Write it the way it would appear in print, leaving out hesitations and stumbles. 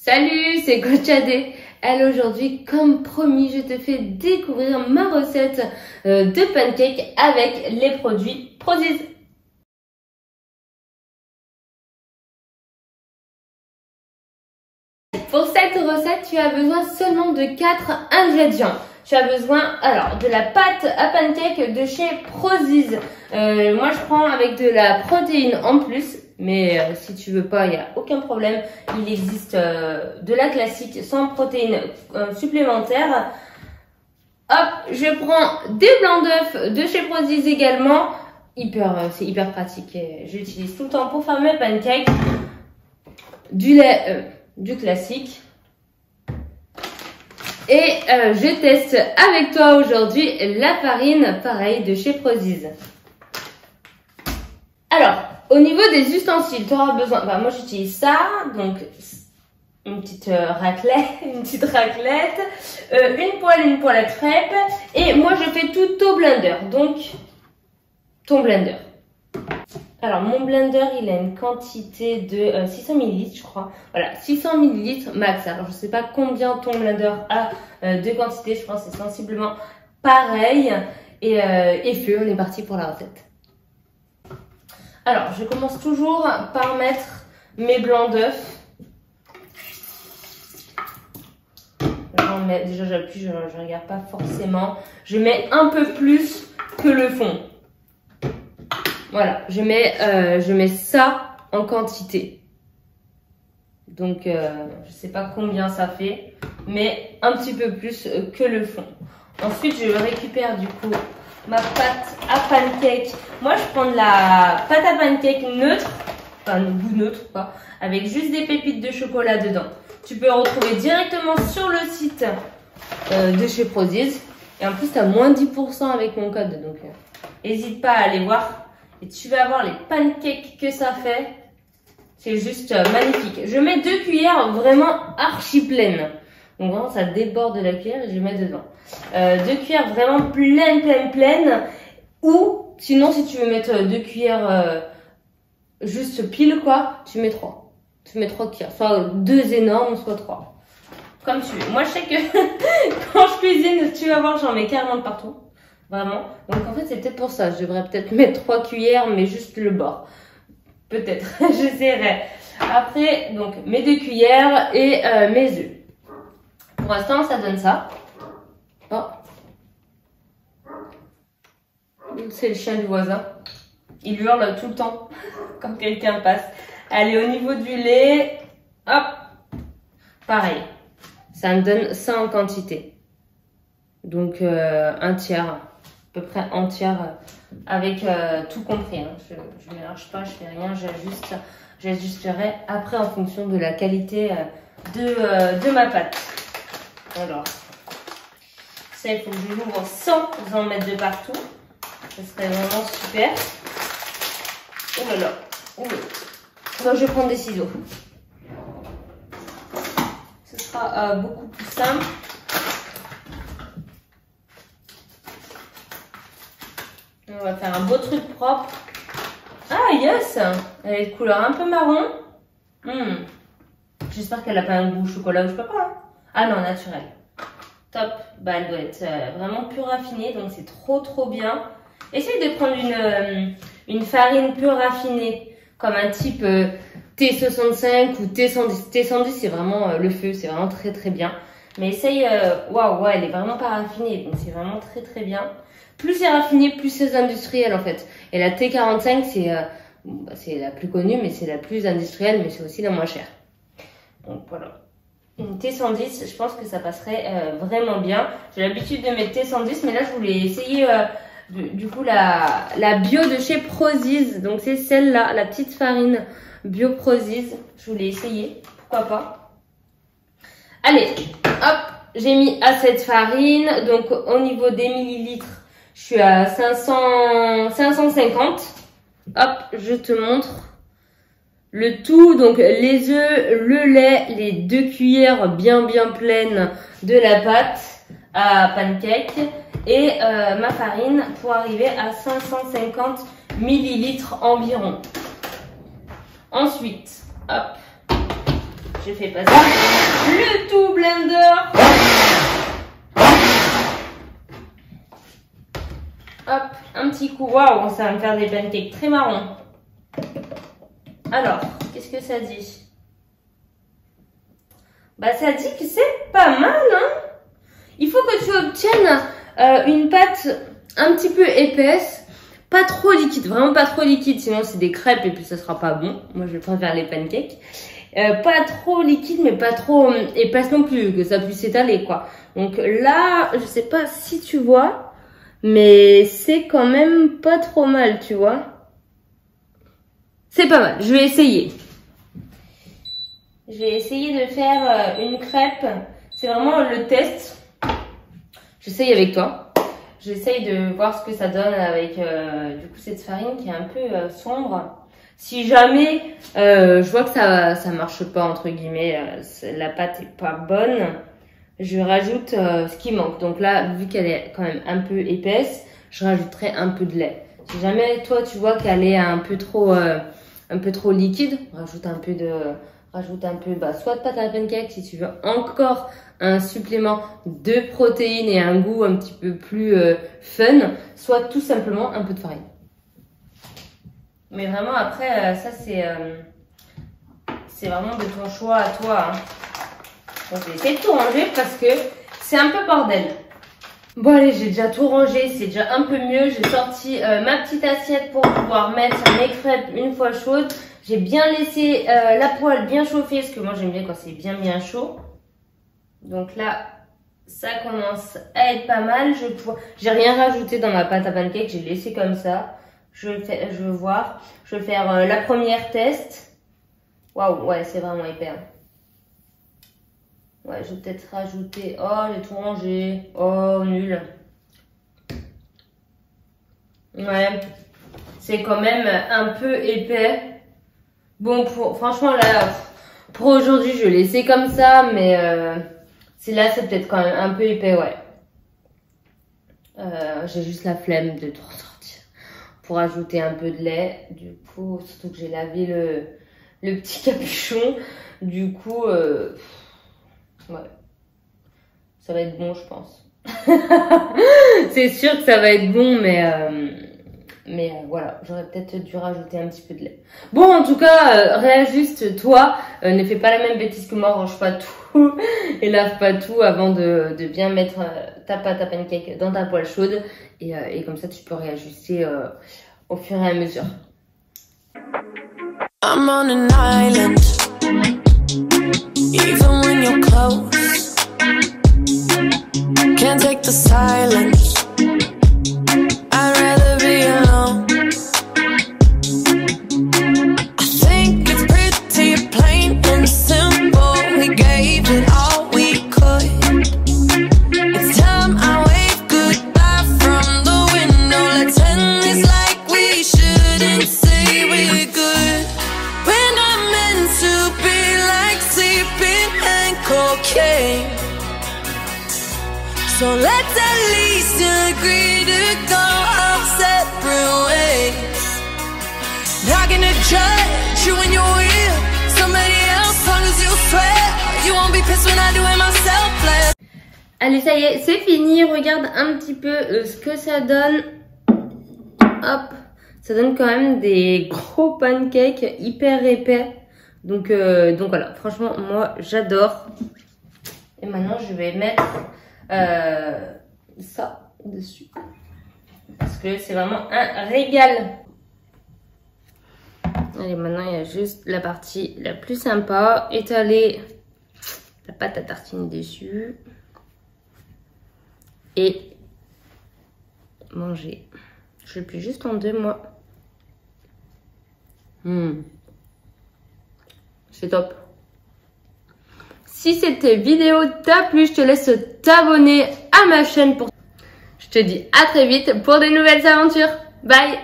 Salut, c'est Coach Adé. Alors aujourd'hui, comme promis, je te fais découvrir ma recette de pancakes avec les produits Prozis. Pour cette recette, tu as besoin seulement de 4 ingrédients. Tu as besoin alors de la pâte à pancakes de chez Prozis. Moi, je prends avec de la protéine en plus. Mais si tu veux pas, il n'y a aucun problème. Il existe de la classique sans protéines supplémentaires. Hop, je prends des blancs d'œufs de chez Prozis également. C'est hyper pratique. J'utilise tout le temps pour faire mes pancakes. Du lait, du classique. Et je teste avec toi aujourd'hui la farine, pareil, de chez Prozis. Alors, au niveau des ustensiles, tu auras besoin, moi j'utilise ça, donc une petite raclette, une poêle à crêpes, et moi je fais tout au blender, donc ton blender. Alors mon blender il a une quantité de 600 ml je crois, voilà 600 ml max, alors je sais pas combien ton blender a de quantité, je pense que c'est sensiblement pareil, et feu, on est parti pour la recette. Alors, je commence toujours par mettre mes blancs d'œufs. Déjà, j'appuie, je ne regarde pas forcément. Je mets un peu plus que le fond. Voilà, je mets ça en quantité. Donc, je ne sais pas combien ça fait, mais un petit peu plus que le fond. Ensuite, je récupère du coup ma pâte à pancake. Moi, je prends de la pâte à pancake neutre, enfin goût neutre quoi, avec juste des pépites de chocolat dedans. Tu peux retrouver directement sur le site de chez Prozis. Et en plus, tu as moins 10% avec mon code. Donc, n'hésite pas à aller voir. Et tu vas voir les pancakes que ça fait. C'est juste magnifique. Je mets 2 cuillères vraiment archi pleines. Donc vraiment, ça déborde de la cuillère et je mets dedans. 2 cuillères vraiment pleines. Ou sinon, si tu veux mettre 2 cuillères juste pile quoi, tu mets 3. Tu mets 3 cuillères. Soit 2 énormes, soit 3. Comme tu veux. Moi, je sais que quand je cuisine, tu vas voir, j'en mets carrément de partout. Vraiment. Donc en fait, c'est peut-être pour ça. Je devrais peut-être mettre 3 cuillères, mais juste le bord. Peut-être. J'essaierai. Après, donc mes 2 cuillères et mes œufs. Pour l'instant, ça donne ça. Oh. C'est le chien du voisin. Il hurle tout le temps quand quelqu'un passe. Allez, au niveau du lait, hop, pareil. Ça me donne ça en quantité. Donc, un tiers, à peu près un tiers, avec tout compris. Hein. Je ne mélange pas, je fais rien, j'ajusterai après en fonction de la qualité de ma pâte. Alors, ça, il faut que je l'ouvre sans en mettre de partout. Ce serait vraiment super. Oh là là. Oh là. Donc, je vais prendre des ciseaux. Ce sera beaucoup plus simple. On va faire un beau truc propre. Ah, yes! Elle est de couleur un peu marron. J'espère qu'elle n'a pas un goût chocolat ou je sais pas quoi. Hein. Ah non, naturel. Top. Bah, elle doit être vraiment plus raffinée, donc c'est trop bien. Essaye de prendre une farine peu raffinée, comme un type T65 ou T110. T110, c'est vraiment le feu, c'est vraiment très bien. Mais essaye, waouh, ouais, elle est vraiment pas raffinée, donc c'est vraiment très bien. Plus c'est raffiné, plus c'est industriel en fait. Et la T45, c'est la plus connue, mais c'est la plus industrielle, mais c'est aussi la moins chère. Donc voilà. Une T110, je pense que ça passerait vraiment bien. J'ai l'habitude de mettre T110, mais là je voulais essayer du coup la bio de chez Prozis. Donc c'est celle-là, la petite farine bio Prozis. Je voulais essayer, pourquoi pas. Allez, hop, j'ai mis à cette farine. Donc au niveau des millilitres, je suis à 550. Hop, je te montre. Le tout, donc les œufs, le lait, les 2 cuillères bien pleines de la pâte à pancake et ma farine pour arriver à 550 ml environ. Ensuite, hop, je fais passer le tout blender. Hop, un petit coup. Waouh, ça va me faire des pancakes très marrons. Alors, qu'est-ce que ça dit? Bah, ça dit que c'est pas mal, hein. Il faut que tu obtiennes une pâte un petit peu épaisse, pas trop liquide, vraiment pas trop liquide, sinon c'est des crêpes et puis ça sera pas bon. Moi, je préfère les pancakes. Pas trop liquide, mais pas trop épaisse non plus, que ça puisse s'étaler, quoi. Donc là, je sais pas si tu vois, mais c'est quand même pas trop mal, tu vois. C'est pas mal, je vais essayer. Je vais essayer de faire une crêpe. C'est vraiment le test. J'essaye avec toi. J'essaye de voir ce que ça donne avec du coup cette farine qui est un peu sombre. Si jamais je vois que ça marche pas entre guillemets, la pâte est pas bonne, je rajoute ce qui manque. Donc là, vu qu'elle est quand même un peu épaisse, je rajouterai un peu de lait. Si jamais toi tu vois qu'elle est un peu trop liquide, rajoute un peu soit de pâte à pancake si tu veux encore un supplément de protéines et un goût un petit peu plus fun, soit tout simplement un peu de farine. Mais vraiment après ça c'est vraiment de ton choix à toi, hein. Donc je vais essayer de tout ranger parce que c'est un peu bordel. Bon allez, j'ai déjà tout rangé, c'est déjà un peu mieux. J'ai sorti ma petite assiette pour pouvoir mettre mes crêpes une fois chaudes. J'ai bien laissé la poêle bien chauffer parce que moi j'aime bien quand c'est bien chaud. Donc là, ça commence à être pas mal. J'ai rien rajouté dans ma pâte à pancake, j'ai laissé comme ça. Je veux voir. Je vais faire la première test. Waouh, ouais, c'est vraiment hyper. Ouais, je vais peut-être rajouter. Oh, j'ai tout rangé. Oh, nul. Ouais, c'est quand même un peu épais. Bon, franchement, là, pour aujourd'hui, je vais laisser comme ça, mais c'est peut-être quand même un peu épais, ouais. J'ai juste la flemme de tout ressortir pour ajouter un peu de lait. Du coup, surtout que j'ai lavé le petit capuchon. Du coup, ouais, ça va être bon, je pense. C'est sûr que ça va être bon, mais voilà, j'aurais peut-être dû rajouter un petit peu de lait. Bon, en tout cas, réajuste-toi. Ne fais pas la même bêtise que moi, range pas tout et lave pas tout avant de bien mettre ta pâte à pancake dans ta poêle chaude. Et comme ça, tu peux réajuster au fur et à mesure. I'm on an island, even when you're close. Can't take the silence. I'd rather be alone. I think it's pretty plain and simple. We gave it all we could. It's time I wave goodbye from the window. Let's end this like we shouldn't say we're good. We're not meant to be like sleeping and cocaine. So let's at least agree to go our separate ways. Not gonna judge you when you're with somebody else, long as you swear you won't be pissed when I do it myself. Allez, ça y est, c'est fini. Regarde un petit peu ce que ça donne. Hop, ça donne quand même des gros pancakes hyper épais. Donc voilà, franchement, moi j'adore. Et maintenant, je vais mettre ça dessus parce que c'est vraiment un régal. Allez, maintenant il y a juste la partie la plus sympa, étaler la pâte à tartiner dessus et manger. Je le plie juste en deux, moi. C'est top. Si cette vidéo t'a plu, je te laisse t'abonner à ma chaîne. Je te dis à très vite pour de nouvelles aventures. Bye!